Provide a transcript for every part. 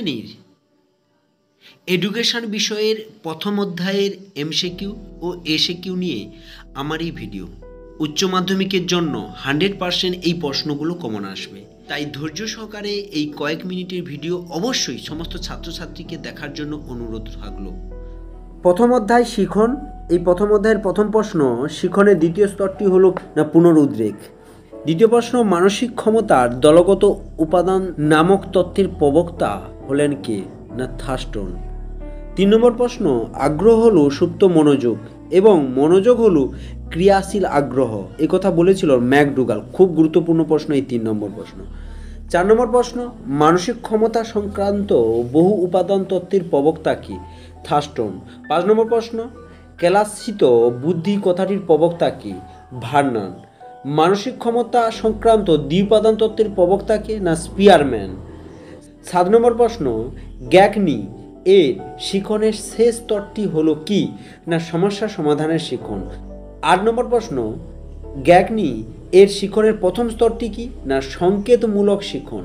শ্রেণীর এডুকেশন বিষয়ের প্রথম অধ্যায়ের এমসিকিউ ও এসিকিউ নিয়ে আমার এই ভিডিও। উচ্চ মাধ্যমিকের জন্য 100% এই প্রশ্নগুলো কমন আসবে, তাই ধৈর্য সহকারে এই কয়েক মিনিটের ভিডিও অবশ্যই সমস্ত ছাত্রছাত্রীকে দেখার জন্য অনুরোধ থাকলো। প্রথম অধ্যায় শিখন। এই প্রথম অধ্যায়ের প্রথম প্রশ্ন, শিখনের দ্বিতীয় স্তরটি হলো না পুনরুদ্রেক। দ্বিতীয় প্রশ্ন, মানসিক ক্ষমতার দলগত উপাদান নামক তত্ত্বের প্রবক্তা হলেন কে? না থার্স্টন। 3 নম্বর প্রশ্ন, আগ্রহ হলো সুপ্ত মনোযোগ এবং মনোযোগ হলো ক্রিয়াশীল আগ্রহ। এ কথা বলেছিল ম্যাকডুগাল। খুব গুরুত্বপূর্ণ প্রশ্ন এই 3 নম্বর প্রশ্ন। 4 নম্বর প্রশ্ন, মানসিক ক্ষমতা সংক্রান্ত বহু উপাদান তত্ত্বের প্রবক্তা কি? থার্স্টন। 5 নম্বর প্রশ্ন, কেলাসিত বুদ্ধি কথাটির প্রবক্তা কি? ভার্নন। মানসিক ক্ষমতা সংক্রান্ত দ্বিউপাদান তত্ত্বের প্রবক্তা কে? না স্পিয়ারম্যান। 7 নম্বর প্রশ্ন, গ্যাগনি এর শিখনের শেষ স্তরটি হলো কি? না সমস্যা সমাধানের শিখন। 8 নম্বর প্রশ্ন, গ্যাগনি এর শিখনের প্রথম স্তরটি কি? না সংকেতমূলক শিখন।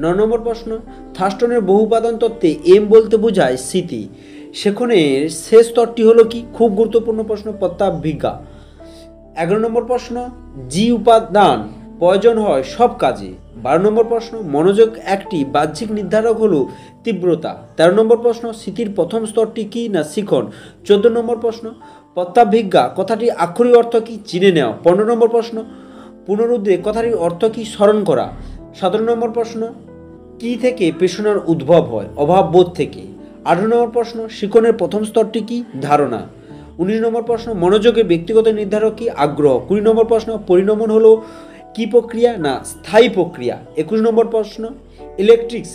9 নম্বর প্রশ্ন, থার্স্টনের বহু উপাদান তত্ত্বে এম বলতে বোঝায় স্মৃতি। শিখনের শেষ স্তরটি হলো কি? খুব গুরুত্বপূর্ণ প্রশ্ন, প্রত্যাভিজ্ঞা। 11 নম্বর প্রশ্ন, জি উপাদান প্রয়োজন হয় সব কাজে। 12 নম্বর প্রশ্ন, মনোযোগ একটি বাহ্যিক নির্ধারক হলো তীব্রতা। 13 নম্বর প্রশ্ন, স্মৃতির প্রথম স্তরটি কি? না শিখন। 14 নম্বর প্রশ্ন, প্রত্যাভিজ্ঞা কথাটির আক্ষরিক অর্থ কি? চিনে নেওয়া। 15 নম্বর প্রশ্ন, পুনরুদ্রেক কথাটির অর্থ কি? স্মরণ করা। 17 নম্বর প্রশ্ন, কি থেকে পেশনার উদ্ভব হয়? অভাববোধ থেকে। 18 নম্বর প্রশ্ন, শিখনের প্রথম স্তরটি কি? ধারণা। 19 নম্বর প্রশ্ন, মনোযোগের ব্যক্তিগত নির্ধারক কি? আগ্রহ। 20 নম্বর প্রশ্ন, পরিণমন হলো কি প্রক্রিয়া? না স্থায়ী প্রক্রিয়া। 21 নম্বর প্রশ্ন, ইলেকট্রিক্স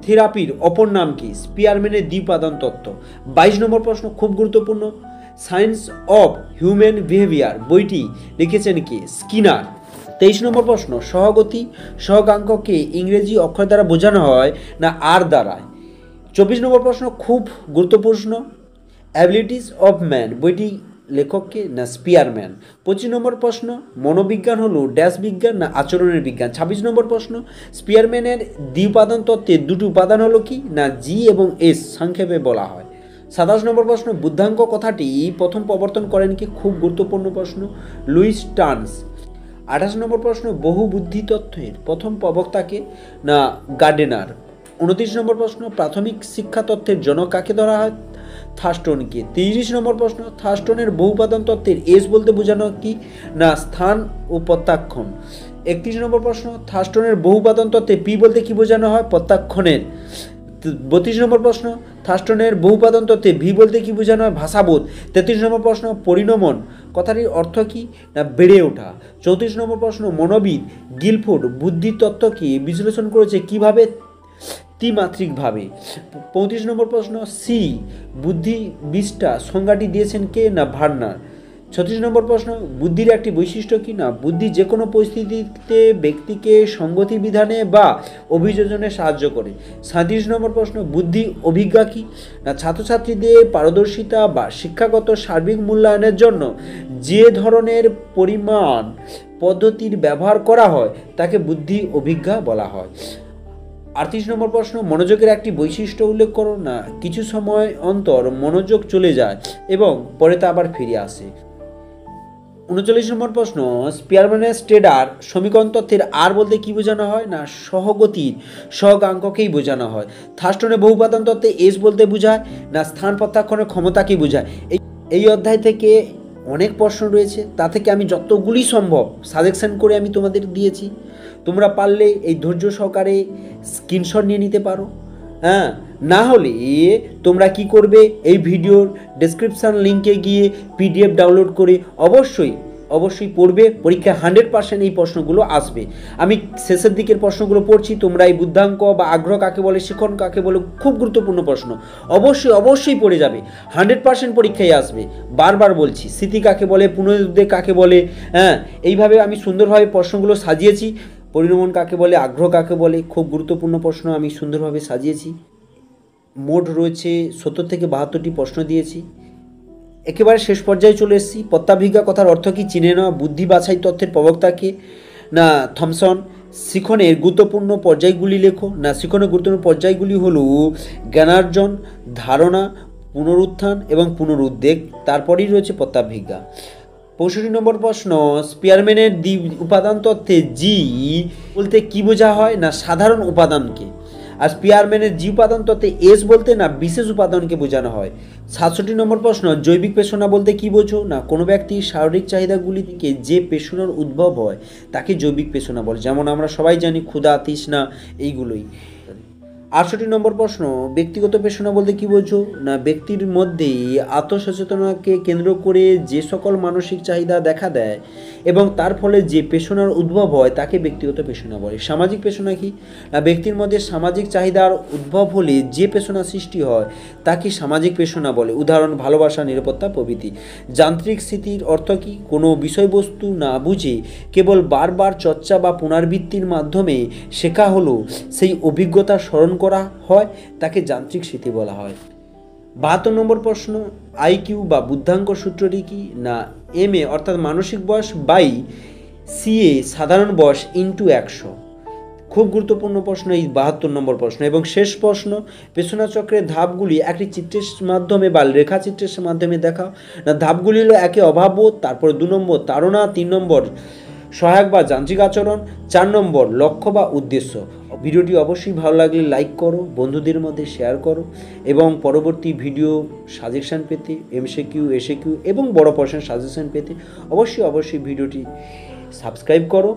থেরাপির অপর নাম কি? স্পিয়ারম্যানের দ্বিউপাদান তত্ত্ব। 22 নম্বর প্রশ্ন, খুব গুরুত্বপূর্ণ, সায়েন্স অফ হিউম্যান বিহেভিয়ার বইটি লিখেছেন কে? স্কিনার। 23 নম্বর প্রশ্ন, সহগতি সহগাঙ্ককে ইংরেজি অক্ষর দ্বারা বোঝানো হয় না আর দ্বারায়? 24 নম্বর প্রশ্ন, খুব গুরুত্বপূর্ণ, অ্যাবিলিটিস অফ ম্যান বইটি লেখককে? না স্পিয়ারম্যান। 25 নম্বর প্রশ্ন, মনোবিজ্ঞান হলো ড্যাশ বিজ্ঞান না আচরণের বিজ্ঞান। 26 নম্বর প্রশ্ন, স্পিয়ারম্যানের দ্বিউপাদান তত্ত্বের দুটি উপাদান হলো কি? না জি এবং এস সংক্ষেপে বলা হয়। 27 নম্বর প্রশ্ন, বুদ্ধাঙ্ক কথাটি প্রথম প্রবর্তন করেন কি? খুব গুরুত্বপূর্ণ প্রশ্ন, লুইস টার্নস। 28 নম্বর প্রশ্ন, বহু বুদ্ধি তত্ত্বের প্রথম প্রবক্তাকে? না গার্ডেনার। 29 নম্বর প্রশ্ন, প্রাথমিক শিক্ষা তত্ত্বের জনক কাকে ধরা হয়? থার্স্টনকে। 30 নম্বর প্রশ্ন, থার্স্টনের বহু উপাদান তত্ত্বের এস বলতে বোঝানো কি? না স্থান ও প্রত্যাখ্যান। 31 নম্বর প্রশ্ন, থার্স্টনের বহু উপাদান তত্ত্বে পি বলতে কি বোঝানো হয়? প্রত্যাখ্যানের। 32 নম্বর প্রশ্ন, থার্স্টনের বহু উপাদান তত্ত্বে ভি বলতে কি বোঝানো হয়? ভাষাবোধ। 33 নম্বর প্রশ্ন, পরিণমন কথাটির অর্থ কি? না বেড়ে ওঠা। 34 নম্বর প্রশ্ন, মনোবিদ গিলফোর্ড বুদ্ধি তত্ত্বকে বিশ্লেষণ করেছে কিভাবে? ত্রিমাত্রিকভাবে। 35 নম্বর প্রশ্ন, সি বুদ্ধি বিশটা সংজ্ঞাটি দিয়েছেন কে? না ভার্নার। 36 নম্বর প্রশ্ন, বুদ্ধির একটি বৈশিষ্ট্য কি? না বুদ্ধি যে কোনো পরিস্থিতিতে ব্যক্তিকে সংগতি বিধানে বা অভিযোজনে সাহায্য করে। 37 নম্বর প্রশ্ন, বুদ্ধি অভিজ্ঞা কি? না ছাত্রছাত্রীদের পারদর্শিতা বা শিক্ষাগত সার্বিক মূল্যায়নের জন্য যে ধরনের পরিমাণ পদ্ধতির ব্যবহার করা হয় তাকে বুদ্ধি অভিজ্ঞা বলা হয়। 38 নম্বর প্রশ্ন, মনোযোগের একটি বৈশিষ্ট্য উল্লেখ করো। না কিছু সময় অন্তর মনোযোগ চলে যায় এবং পরে তা আবার ফিরে আসে। 39 নম্বর প্রশ্ন, স্পিয়ারম্যানের স্টেডার সমীকরণ তত্ত্বের আর বলতে কি বোঝানো হয়? না সহগতির সহগাঙ্ককেই বোঝানো হয়। থার্স্টনের বহু উপাদান তত্ত্বে এস বলতে বোঝায় না স্থান প্রত্যাখ্যানের ক্ষমতাকেই বোঝায়। এই অধ্যায় থেকে অনেক প্রশ্ন রয়েছে, তা থেকে আমি যতগুলি সম্ভব সাজেশন করে আমি তোমাদের দিয়েছি। তোমরা পারলে এই ধৈর্য সহকারে স্ক্রিনশট নিয়ে নিতে পারো। হ্যাঁ, না হলে তোমরা কি করবে, এই ভিডিওর ডেসক্রিপশান লিঙ্কে গিয়ে পিডিএফ ডাউনলোড করে অবশ্যই পড়বে। পরীক্ষায় 100% এই প্রশ্নগুলো আসবে। আমি শেষের দিকের প্রশ্নগুলো পড়ছি, তোমরা এই বুদ্ধাঙ্ক বা আগ্রহ কাকে বলে, শিখন কাকে বলে, খুব গুরুত্বপূর্ণ প্রশ্ন, অবশ্যই পড়ে যাবে। 100% পরীক্ষায় আসবে। বারবার বলছি, স্মৃতি কাকে বলে, পুনরুদ্রেক কাকে বলে, হ্যাঁ এইভাবে আমি সুন্দরভাবে প্রশ্নগুলো সাজিয়েছি। পরিণমন কাকে বলে, আগ্রহ কাকে বলে, খুব গুরুত্বপূর্ণ প্রশ্ন আমি সুন্দরভাবে সাজিয়েছি। মোট রয়েছে 70 থেকে 72টি প্রশ্ন দিয়েছি। একেবারে শেষ পর্যায়ে চলে এসেছি। প্রত্যাভিজ্ঞা কথার অর্থ কি? চিনে নেওয়া। বুদ্ধি বাছাই তত্ত্বের প্রবক্তাকে? না থমসন। শিখনের গুরুত্বপূর্ণ পর্যায়গুলি লেখো। না, শিখনের গুরুত্বপূর্ণ পর্যায়গুলি হলো জ্ঞানার্জন, ধারণা, পুনরুত্থান এবং পুনরুদ্বেগ, তারপরেই রয়েছে প্রত্যাভিজ্ঞা। 65 নম্বর প্রশ্ন, স্পিয়ারম্যানের দ্বি উপাদান তত্ত্বে জি বলতে কি বোঝা হয়? না, সাধারণ উপাদানকে। আর স্পিয়ারম্যানের জি উপাদান তত্ত্বে এস বলতে না বিশেষ উপাদানকে বোঝানো হয়। 67 নম্বর প্রশ্ন, জৈবিক পেশনা বলতে কি বোঝো? না, কোনো ব্যক্তির শারীরিক চাহিদাগুলি থেকে যে পেশনার উদ্ভব হয় তাকে জৈবিক পেশনা বলে, যেমন আমরা সবাই জানি ক্ষুধা, তৃষ্ণা, এইগুলোই। 68 নম্বর প্রশ্ন, ব্যক্তিগত পেশনা বলতে কি বোঝো? না, ব্যক্তির মধ্যে আত্মসচেতনাকে কেন্দ্র করে যে সকল মানসিক চাহিদা দেখা দেয় এবং তার ফলে যে পেশনার উদ্ভব হয় তাকে ব্যক্তিগত পেশনা বলে। সামাজিক পেশনা কি? না, ব্যক্তির মধ্যে সামাজিক চাহিদার উদ্ভব হলে যে পেশনা সৃষ্টি হয় তাকে সামাজিক পেশনা বলে, উদাহরণ ভালোবাসা, নিরাপত্তা প্রভৃতি। যান্ত্রিক স্মৃতির অর্থ কি? কোনো বিষয়বস্তু না বুঝে কেবল বারবার চর্চা বা পুনরাবৃত্তির মাধ্যমে শেখা হলো সেই অভিজ্ঞতা স্মরণ করা হয়, তাকে যান্ত্রিক স্মৃতি বলা হয়। 72 নম্বর প্রশ্ন, আইকিউ বা বুদ্ধাঙ্ক সূত্রটি কি? না, এমএ অর্থাৎ মানসিক বয়স বাই সিএ সাধারণ বয়স ইন্টু 100। খুব গুরুত্বপূর্ণ প্রশ্ন এই 72 নম্বর প্রশ্ন। এবং শেষ প্রশ্ন, পেশনা চক্রের ধাপগুলি একটি চিত্রের মাধ্যমে বা রেখাচিত্রের মাধ্যমে দেখাও। না, ধাপগুলি হলো একে অভাববোধ, তারপরে 2 নম্বর তাড়না, 3 নম্বর সহায়ক বা যান্ত্রিক আচরণ, 4 নম্বর লক্ষ্য বা উদ্দেশ্য। ভিডিওটি অবশ্যই ভালো লাগলে লাইক করো, বন্ধুদের মধ্যে শেয়ার করো এবং পরবর্তী ভিডিও সাজেশন পেতে, এমসিকিউ, এসিকিউ এবং বড় প্রশ্নের সাজেশন পেতে অবশ্যই ভিডিওটি সাবস্ক্রাইব করো।